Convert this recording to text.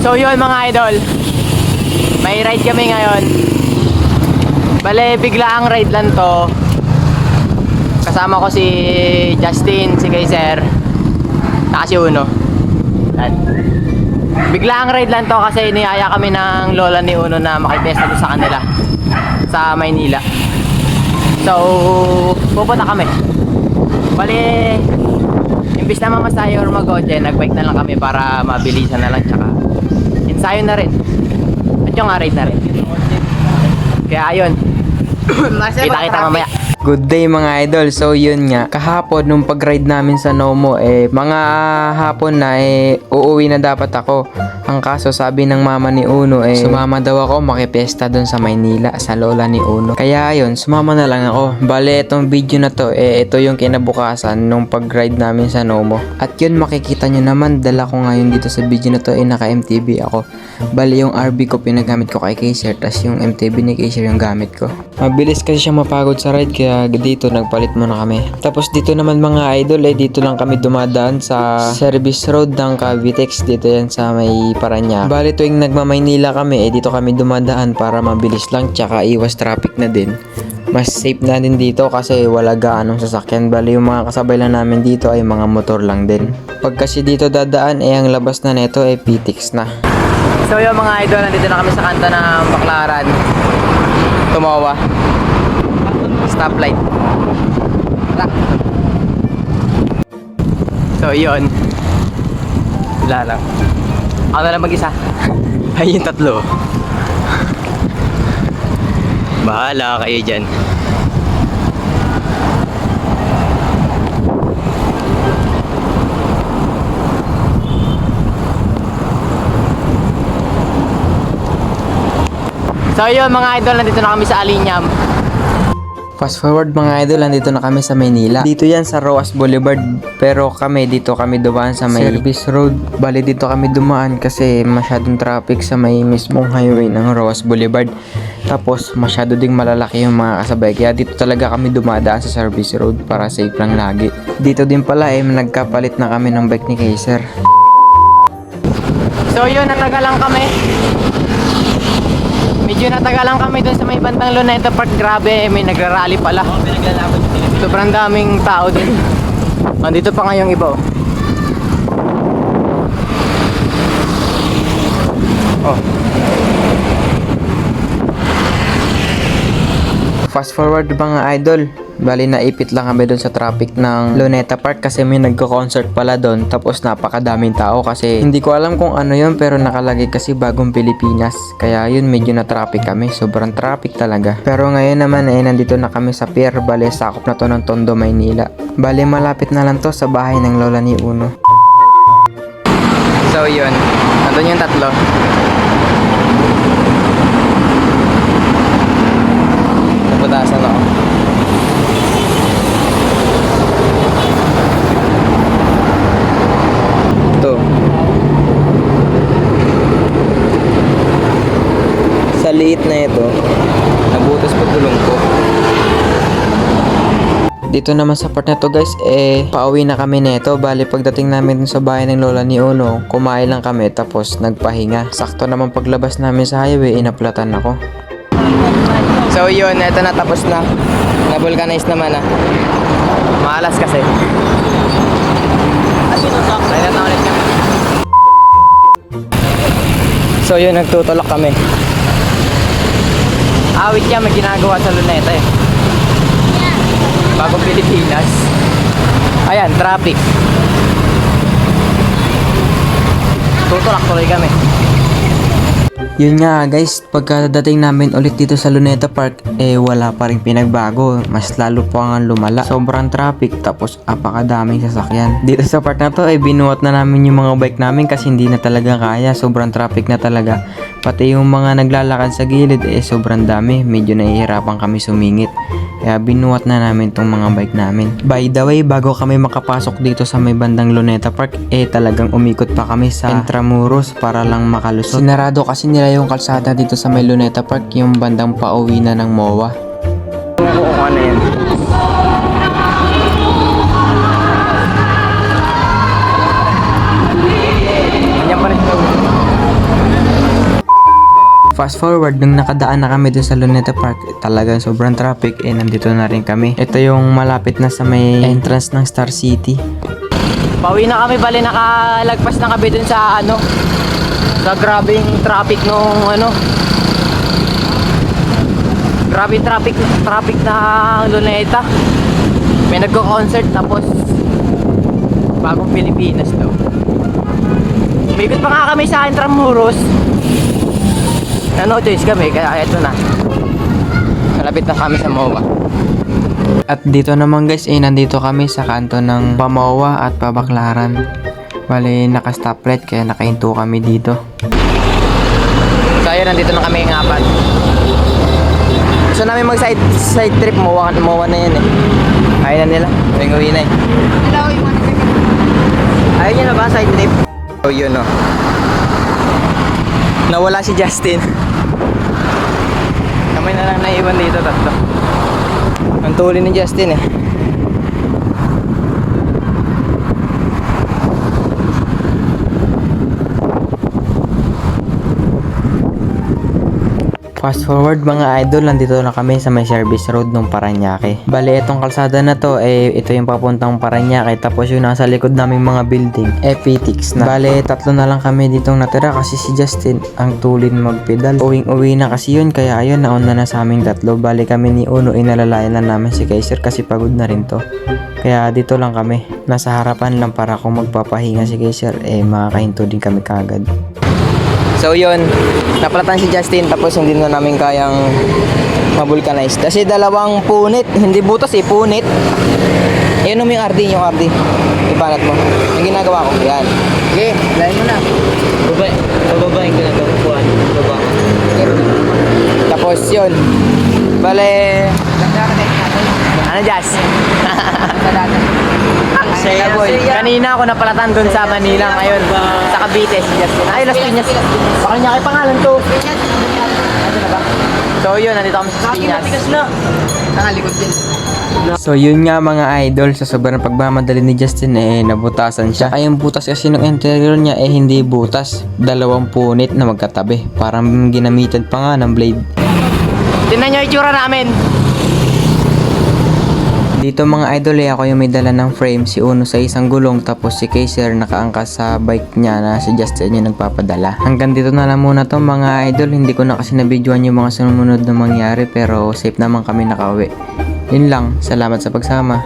So yun mga idol, may ride kami ngayon. Bale, bigla ang ride lang to. Kasama ko si Justin, si Kaiser, saka si Uno. Bigla ang ride lang to kasi niyaya kami ng lola ni Uno na makipesta doon sa kanila sa Maynila. So, pupunta kami. Bale, imbis na mamasahe or mag-oje, nagbike na lang kami para mabilisan na lang, tsaka ensayo na rin. At yung ride na rin. Kaya ayun, kita-kita mamaya. Good day mga idol. So yun nga, kahapon nung pag-ride namin sa Nomo, mga hapon na uuwi na dapat ako. Ang kaso sabi ng mama ni Uno, sumama daw ako makipiesta doon sa Maynila sa lola ni Uno. Kaya ayun, sumama na lang ako. Bale, itong video na to, ito yung kinabukasan nung pag-ride namin sa Nomo. At yun, makikita nyo naman, dala ko ngayon dito sa video na to, naka-MTB ako. Bale, yung RB ko pinagamit ko kay Kaiser, tas yung MTB ni Kaiser yung gamit ko. Mabilis kasi siya mapagod sa ride, kaya dito nagpalit muna kami. Tapos dito naman mga idol, dito lang kami dumadaan sa service road ng Cavitex, dito yan sa may Parañaque. Bali tuwing nagmamaynila kami, dito kami dumadaan para mabilis lang, tsaka iwas traffic na din. Mas safe na din dito kasi wala gaanong sasakyan. Bali yung mga kasabay lang namin dito ay mga motor lang din. Pag kasi dito dadaan, ang labas na neto PTX na. So yung mga idol, nandito na kami sa kanta ng Baclaran, Tumawa stoplight. So yun, wala lang. Ako na lang mag-isa. Ay yung tatlo. Bahala kayo dyan. So yun mga idol, nandito na kami sa Alinyam. Fast forward mga idol, nandito na kami sa Maynila. Dito yan sa Roas Boulevard, pero dito kami dumaan sa may service road. Bali dito kami dumaan kasi masyadong traffic sa may mismong highway ng Roas Boulevard. Tapos masyado ding malalaki yung mga kasabay, kaya dito talaga kami dumadaan sa service road para safe lang lagi. Dito din pala nagkapalit na kami ng bike ni Kaiser. So yun, natagalan kami. Medyo natagalan kami dun sa may bandang Luneta Park. Grabe, may nagrarally pala. Sobrang daming tao dun. Andito pa nga yung iba. Oh. Fast forward mga idol, bali naipit lang kami doon sa traffic ng Luneta Park kasi may nagko-concert pala doon, tapos napakadaming tao kasi hindi ko alam kung ano yun, pero nakalagay kasi Bagong Pilipinas, kaya yun medyo na traffic kami, sobrang traffic talaga. Pero ngayon naman nandito na kami sa pier, bali sakop na to ng Tondo, Maynila. Bali malapit na lang to sa bahay ng lola ni Uno. So yun, nandun yung tatlo. Naputasan ako. Ito. Sa liit na ito, nabutas pa tulong ko. Dito naman sa part na to guys, pauwi na kami neto. Bali pagdating namin sa bahay ng lola ni Uno, kumain lang kami tapos nagpahinga. Sakto naman paglabas namin sa highway, inaplatan ako. So yun, eto na, tapos na. Na-vulcanize naman na. Maalas kasi. Kaya na ulit kami. So yun, nagtutulak kami. Awit niya may ginagawa sa Luneta Bagong Pilipinas. Ayan, traffic. Tutulak tuloy kami. Yun nga guys, pagkadating namin ulit dito sa Luneta Park, wala pa rin pinagbago. Mas lalo pa nga lumala. Sobrang traffic, tapos apakadaming sasakyan. Dito sa part na to, binuhat na namin yung mga bike namin kasi hindi na talaga kaya. Sobrang traffic na talaga. Pati yung mga naglalakad sa gilid, sobrang dami. Medyo nahihirapan kami sumingit. Kaya binuhat na namin tong mga bike namin. By the way, bago kami makapasok dito sa may bandang Luneta Park, talagang umikot pa kami sa Intramuros para lang makalusot. Sinarado kasi nila yung kalsada dito sa may Luneta Park, yung bandang pauwi na ng MOA. Oo, ano yan? Ganyan pa rin. Fast forward, nung nakadaan na kami dun sa Luneta Park, talagang sobrang traffic, nandito na rin kami. Ito yung malapit na sa may entrance ng Star City. Pauwi na kami, bali nakalagpas na kami dun sa sa grabing traffic nung grabe traffic na Luneta. May nagko-concert tapos bagong Pilipinas daw. Umikot pa nga kami sa Intramuros. Choice kami, kaya eto na. Malapit na kami sa MOA. At dito naman guys, nandito kami sa kanto ng Pamoa at Pabaklaran. Bali, naka-stoplight kaya nakahinto kami dito. So ayun, nandito na kami ng apat. Gusto namin mag side trip, MOA na yan eh. Ayaw na nila, uwi na eh. Ayaw nyo na ba side trip? So yun nawala si Justin. Kami na lang naiwan dito, tatlo. Ang tuli ni Justin eh. Fast forward mga idol, nandito na kami sa may service road ng Parañaque. Bali, itong kalsada na to, ito yung papuntang Parañaque. Tapos yung nasa likod naming mga building, PTX na. Bali, tatlo na lang kami ditong natira kasi si Justin ang tulin magpedal. Uwing-uwi na kasi yun, kaya ayun, nauna na sa aming tatlo. Bali kami ni Uno, inalalayan na namin si Kaiser kasi pagod na rin to. Kaya dito lang kami, nasa harapan lang para kung magpapahinga si Kaiser, makakahinto din kami kagad. So yun, napalatan si Justin tapos hindi na namin kayang mabulkanize. Kasi dalawang punit, hindi butas punit. Yan yung RD, ibanat mo. Yung ginagawa ko, yan. Okay, lain mo na. Bababahin ko na ito, buwan. Baba. Tapos yun, bale... Ano, Jas? Saya boy. Kanina ako napalatan dun sa Manila, ngayon sa Cavite si Justin. Ay, Las Piñas. Baka niya kay pangalan to. So yun, nandito kami sa Piñas. Nakalikod din. So yun nga mga idol, sa sobrang pagmamadali ni Justin nabutasan siya. Ay yung butas kasi ng interior niya hindi butas. Dalawang punit na magkatabi. Parang ginamitan pa nga ng blade. Tingnan nyo yung itsura namin. Dito mga idol ako yung may dala ng frame, si Uno sa isang gulong tapos si Kaiser nakaangkas sa bike niya na si Justin yung nagpapadala. Hanggang dito na lang muna to mga idol, hindi ko na kasi nabidyoan yung mga sumunod na mangyari pero safe naman kami nakauwi. Yun lang, salamat sa pagsama.